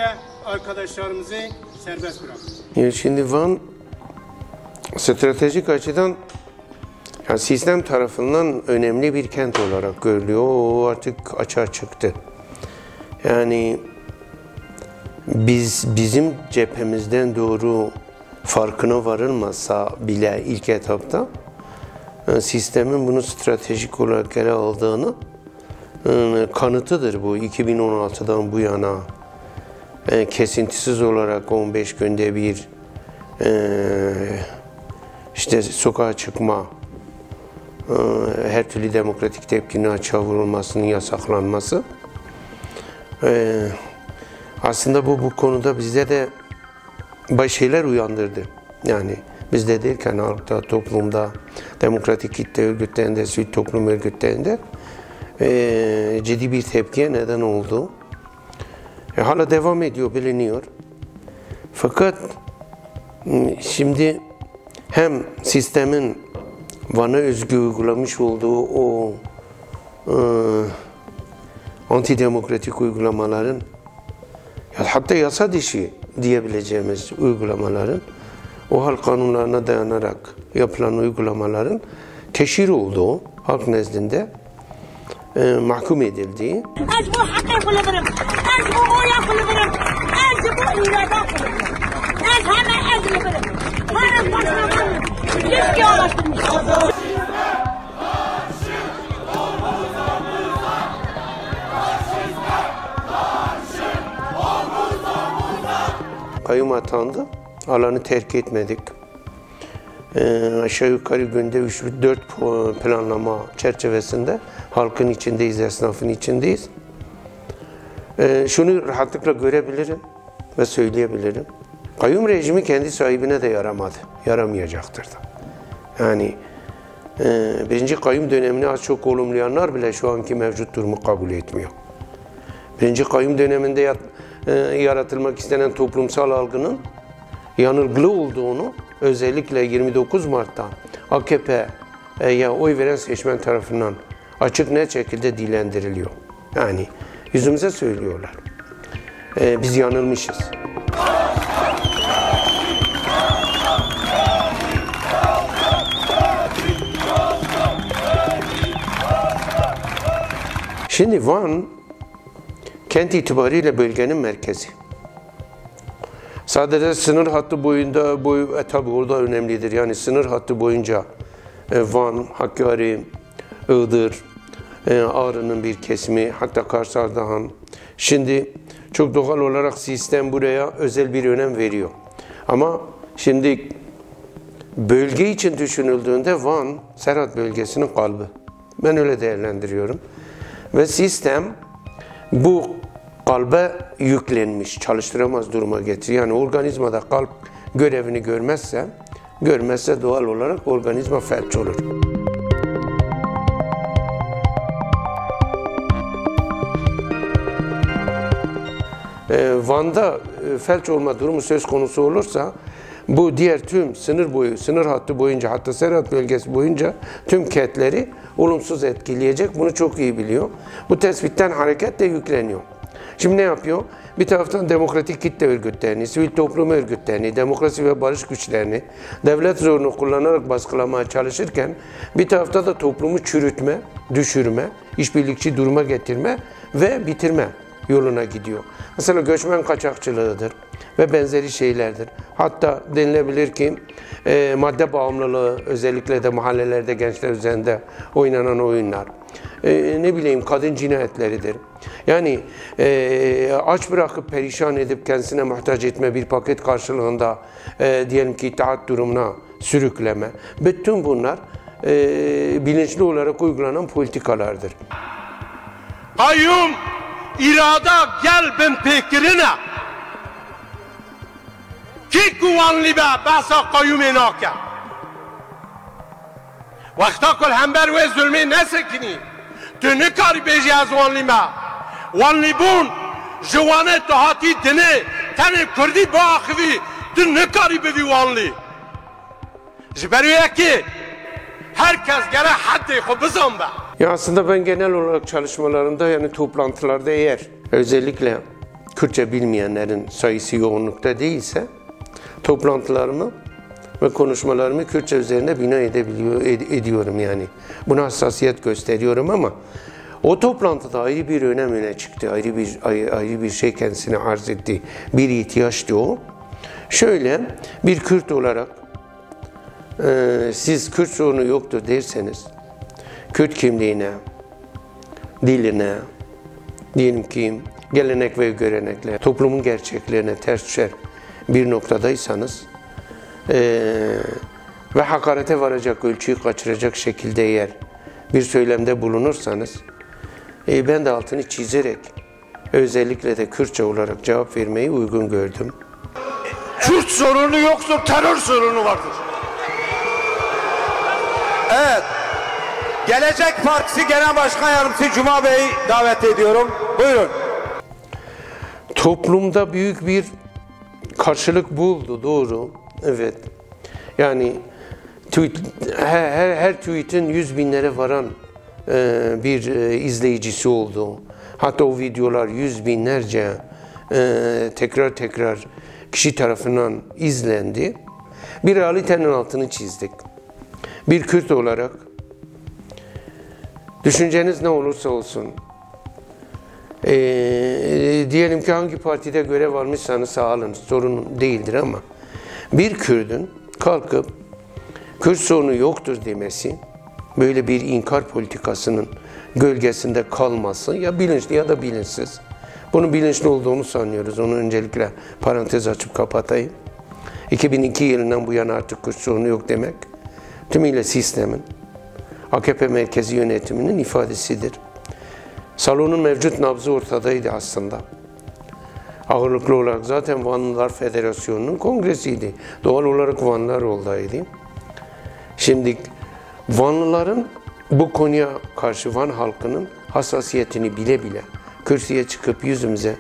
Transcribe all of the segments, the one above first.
önce arkadaşlarımızı serbest bırakın. Şimdi Van stratejik açıdan yani sistem tarafından önemli bir kent olarak görülüyor. O artık açığa çıktı. Yani bizim cephemizden doğru farkına varılmasa bile ilk etapta sistemin bunu stratejik olarak ele aldığını kanıtıdır bu. 2016'dan bu yana kesintisiz olarak 15 günde bir işte sokağa çıkma, her türlü demokratik tepkinin açığa vurulmasının yasaklanması. Aslında bu konuda bizde de bazı şeyler uyandırdı. Yani bizde derken halkta, toplumda, demokratik kitle örgütlerinde, sivil toplum örgütlerinde ciddi bir tepkiye neden oldu. Hala devam ediyor, biliniyor. Fakat şimdi hem sistemin Van'a özgü uygulamış olduğu o antidemokratik uygulamaların hatta yasa dışı diyebileceğimiz uygulamaların o halk kanunlarına dayanarak yapılan uygulamaların teşhir olduğu halk nezdinde mahkum edildiği kayyum atandı. Alanı terk etmedik. Aşağı yukarı günde 3-4 planlama çerçevesinde halkın içindeyiz, esnafın içindeyiz. Şunu rahatlıkla görebilirim ve söyleyebilirim. Kayyum rejimi kendi sahibine de yaramadı. Yaramayacaktır da. Yani birinci kayyum dönemini az çok olumlayanlar bile şu anki mevcut durumu kabul etmiyor. Birinci kayyum döneminde yaratılmak istenen toplumsal algının yanılgılı olduğunu özellikle 29 Mart'ta AKP'ye oy veren seçmen tarafından açık net şekilde dillendiriliyor. Yani yüzümüze söylüyorlar. Biz yanılmışız. Şimdi Van kent itibariyle bölgenin merkezi. Sadece sınır hattı boyunda, tabi orada önemlidir. Yani sınır hattı boyunca Van, Hakkari, Iğdır, Ağrı'nın bir kesimi, hatta Kars, Ardahan. Şimdi çok doğal olarak sistem buraya özel bir önem veriyor. Ama şimdi bölge için düşünüldüğünde Van, Serhat bölgesinin kalbi. Ben öyle değerlendiriyorum. Ve sistem bu kalbe yüklenmiş, çalıştıramaz duruma getiriyor. Yani organizmada kalp görevini görmezse doğal olarak organizma felç olur. Van'da felç olma durumu söz konusu olursa bu diğer tüm sınır hattı boyunca, hatta Serhat bölgesi boyunca tüm kentleri olumsuz etkileyecek. Bunu çok iyi biliyor. Bu tespitten hareketle yükleniyor. Şimdi ne yapıyor? Bir taraftan demokratik kitle örgütlerini, sivil toplum örgütlerini, demokrasi ve barış güçlerini devlet zorunu kullanarak baskılamaya çalışırken bir tarafta da toplumu çürütme, düşürme, işbirlikçi duruma getirme ve bitirme yoluna gidiyor. Mesela göçmen kaçakçılığıdır ve benzeri şeylerdir. Hatta denilebilir ki madde bağımlılığı, özellikle de mahallelerde gençler üzerinde oynanan oyunlar. Ne bileyim kadın cinayetleridir. Yani aç bırakıp perişan edip kendisine muhtaç etme bir paket karşılığında diyelim ki itaat durumuna sürükleme. Bütün bunlar bilinçli olarak uygulanan politikalardır. Kayyum irada gel ben pekirine ki kuvanli be basa kayyum enake vakta kol hember ve zulme ne sekini tu ne kari beji az vanli me vanli bun jwane tahati dine tane kurdi bağıvi tu ne kari bevi vanli jiberuye ki herkes gene haddi kubuzan be. Ya aslında ben genel olarak çalışmalarımda yani toplantılarda eğer özellikle Kürtçe bilmeyenlerin sayısı yoğunlukta değilse toplantılarımı ve konuşmalarımı Kürtçe üzerine bina ediyorum yani. Buna hassasiyet gösteriyorum ama o toplantıda ayrı bir öne çıktı. Ayrı bir şey kendisine arz etti. Bir ihtiyaçtı o. Şöyle bir Kürt olarak siz Kürt sorunu yoktur derseniz Kürt kimliğine, diline, diyelim ki gelenek ve görenekle, toplumun gerçeklerine ters düşer bir noktadaysanız ve hakarete varacak, ölçüyü kaçıracak şekilde eğer bir söylemde bulunursanız ben de altını çizerek özellikle de Kürtçe olarak cevap vermeyi uygun gördüm. Kürt sorunu yoktur, terör sorunu vardır. Evet. Gelecek Partisi Genel Başkan Yardımcısı Cuma Bey'i davet ediyorum. Buyurun. Toplumda büyük bir karşılık buldu, doğru. Evet. Yani her tweet'in 100 binlere varan bir izleyicisi oldu. Hatta o videolar 100 binlerce tekrar kişi tarafından izlendi. Bir realitenin altını çizdik. Bir Kürt olarak düşünceniz ne olursa olsun, diyelim ki hangi partide görev almışsanız sağ olun, sorun değildir ama bir Kürt'ün kalkıp Kürt sorunu yoktur demesi, böyle bir inkar politikasının gölgesinde kalması ya bilinçli ya da bilinçsiz. Bunun bilinçli olduğunu sanıyoruz. Onu öncelikle parantez açıp kapatayım. 2002 yılından bu yana artık Kürt sorunu yok demek, tümüyle sistemin, AKP merkezi yönetiminin ifadesidir. Salonun mevcut nabzı ortadaydı aslında. Ağırlıklı olarak zaten Vanlılar Federasyonu'nun kongresiydi. Doğal olarak Vanlılar oradaydı. Şimdi Vanlıların bu konuya karşı Van halkının hassasiyetini bile bile kürsüye çıkıp yüzümüze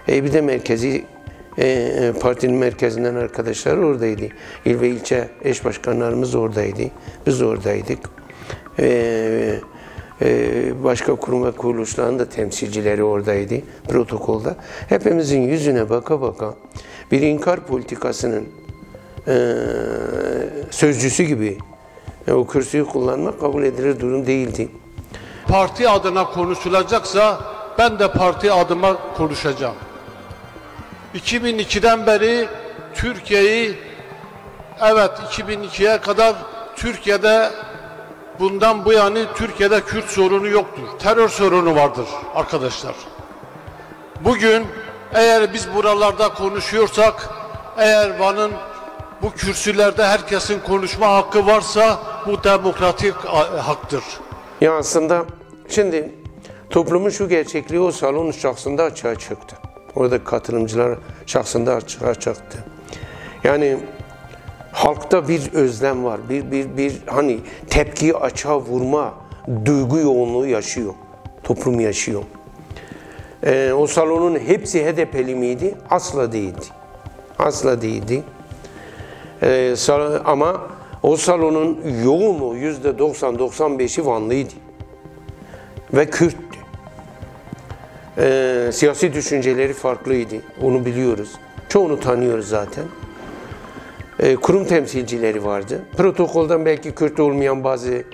bir de merkezi partinin merkezinden arkadaşlar oradaydı. İl ve ilçe eş başkanlarımız oradaydı. Biz oradaydık. Başka kurum ve kuruluşların da temsilcileri oradaydı protokolda. Hepimizin yüzüne baka baka bir inkar politikasının sözcüsü gibi o kürsüyü kullanmak kabul edilir durum değildi. Parti adına konuşulacaksa ben de parti adıma konuşacağım. 2002'den beri Türkiye'yi, evet 2002'ye kadar Türkiye'de, bundan bu yana Türkiye'de Kürt sorunu yoktur. Terör sorunu vardır arkadaşlar. Bugün eğer biz buralarda konuşuyorsak, eğer Van'ın bu kürsülerde herkesin konuşma hakkı varsa bu demokratik haktır. Ya aslında şimdi toplumun şu gerçekliği o salon şahsında açığa çıktı. Orada katılımcılar şahsında açığa çıktı. Yani halkta bir özlem var. Bir hani tepkiyi açığa vurma duygu yoğunluğu yaşıyor. Toplum yaşıyor. O salonun hepsi HDP'li miydi? Asla değildi. Asla değildi. Ama o salonun yoğunluğu %90-95'i Vanlıydı. Ve Kürttü. Siyasi düşünceleri farklıydı. Onu biliyoruz. Çoğunu tanıyoruz zaten. Kurum temsilcileri vardı. Protokoldan belki Kürt olmayan bazı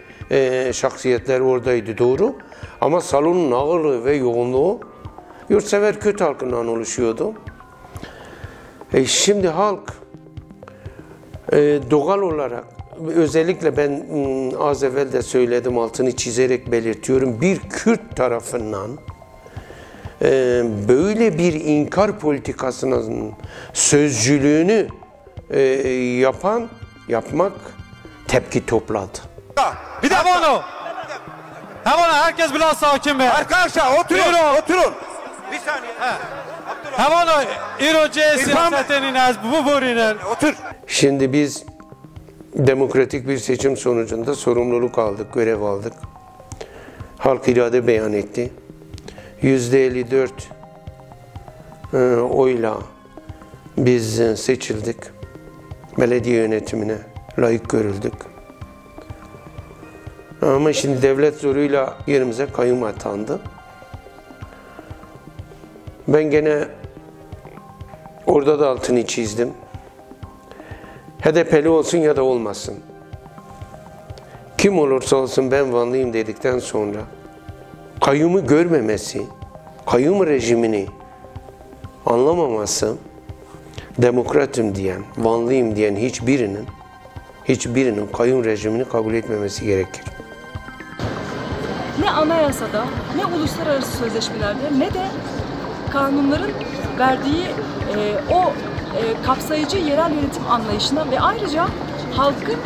şahsiyetler oradaydı, doğru. Ama salonun ağırlığı ve yoğunluğu yurtsever Kürt halkından oluşuyordu. Şimdi halk doğal olarak, özellikle ben az evvel de söyledim, altını çizerek belirtiyorum, bir Kürt tarafından böyle bir inkar politikasının sözcülüğünü yapmak tepki topladı. Bir de Hemen herkes biraz sakin be. arkadaşlar oturun. Bir saniye. Hemen İroce siyasetinin az bu buriner. Otur. Şimdi biz demokratik bir seçim sonucunda sorumluluk aldık, görev aldık. Halk irade beyan etti. %54 oyla biz seçildik. Belediye yönetimine layık görüldük. Ama şimdi devlet zoruyla yerimize kayyum atandı. Ben gene Orada da altını çizdim. HDP'li olsun ya da olmasın. Kim olursa olsun ben Vanlıyım dedikten sonra kayyumu görmemesi, kayyum rejimini anlamaması, demokratım diyen, Vanlıyım diyen hiçbirinin kayyum rejimini kabul etmemesi gerekir. Ne anayasada, ne uluslararası sözleşmelerde, ne de kanunların verdiği kapsayıcı yerel yönetim anlayışına ve ayrıca halkın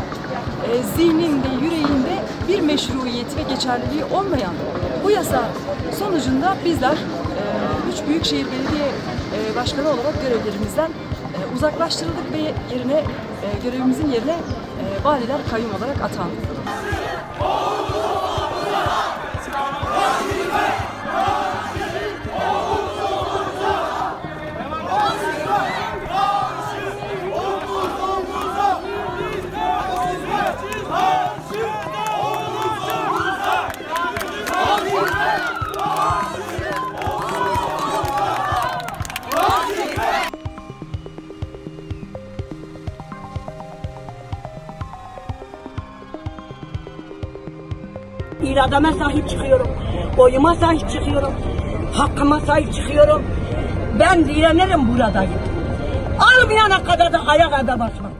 zihninde, yüreğinde bir meşruiyeti ve geçerliliği olmayan bu yasa sonucunda bizler 3 Büyükşehir Belediye Başkanı olarak görevlerimizden uzaklaştırıldık ve görevimizin yerine valiler kayyum olarak atandı. İrademe sahip çıkıyorum, oyuma sahip çıkıyorum, hakkıma sahip çıkıyorum. Ben direnirim buradayım. Almayana kadar da ayakta basmam.